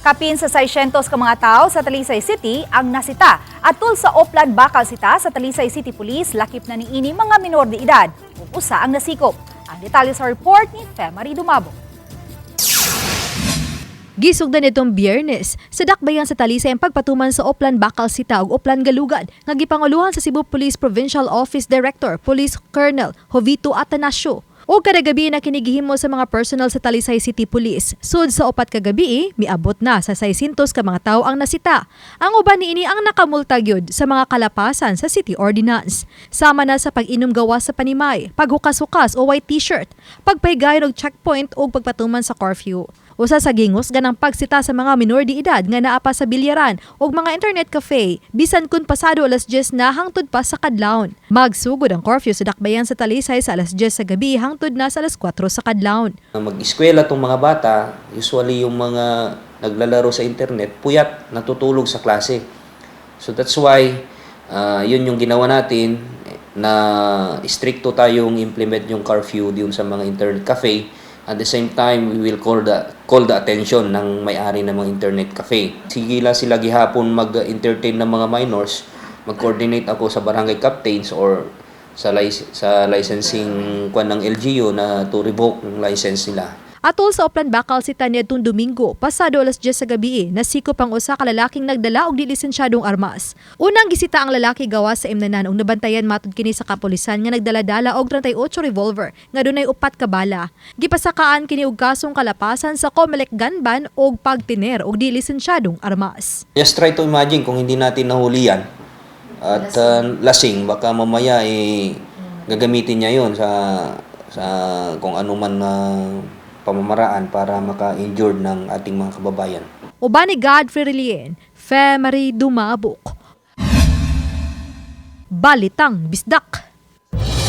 Kapin sa 600 ka mga tao sa Talisay City ang nasita. Atul sa Oplan Bakal Sita sa Talisay City Police, lakip na niini mga minor de edad. Usa ang nasikop. Ang detalye sa report ni Femari Dumabo. Gisugdan itong Biyernes, sa dakbayan sa Talisay ang pagpatuman sa Oplan Bakal Sita ug Oplan Galugad nga gipanguluhan sa Cebu Police Provincial Office Director Police Colonel Jovito Atanasio. O kada gabi na kinigihimo sa mga personnel sa Talisay City Police. Sud sa upat ka gabi, miabot na sa 600 ka mga tao ang nasita. Ang uban niini ang nakamulta gyud sa mga kalapasan sa City Ordinance. Sama na sa pag-inom gawas sa panimay, paghukas-hukas o white t-shirt, pagpahigayon og checkpoint o pagpatuman sa curfew. Usa sa gingos ganang pagsita sa mga minor de edad nga naa pa sa bilyaran ug mga internet cafe bisan kun pasado alas 10 na hangtod pa sa kadlawon. Magsugod ang curfew sa dakbayan sa Talisay sa alas 10 sa gabi hangtod na sa alas 4 sa kadlawon. Mag-eskwela tong mga bata, usually yung mga naglalaro sa internet, puyat, natutulog sa klase. So that's why yun yung ginawa natin na stricto tayong implement yung curfew diyon sa mga internet cafe. At the same time, we will call the attention ng may-ari ng mga internet cafe. Sige lang sila gihapon mag-entertain ng mga minors, mag-coordinate ako sa barangay captains or sa licensing kwan ng LGU na to revoke ng license nila. Atol sa Oplan Bakal Sita niadtong Domingo, pasado alas 10 sa gabi, nasikop ang usa ka lalaking nagdala og dilisensyadong armas. Unang gisita ang lalaki gawas sa imnanan ug nabantayan matud kini sa kapulisan nga nagdala-dala og 38 revolver nga dunay 4 ka bala. Gipasakaan kini og kasong kalapasan sa Comelec gun ban og pagtiner og dilisensyadong armas. Just try to imagine kung hindi natin nahuli yan at lasing, baka mamaya gagamitin niya yon sa kung ano man pamamaraan para maka-injured ng ating mga kababayan. Uban ni Godfrey Relien, Femari Dumabok. Balitang Bisdak.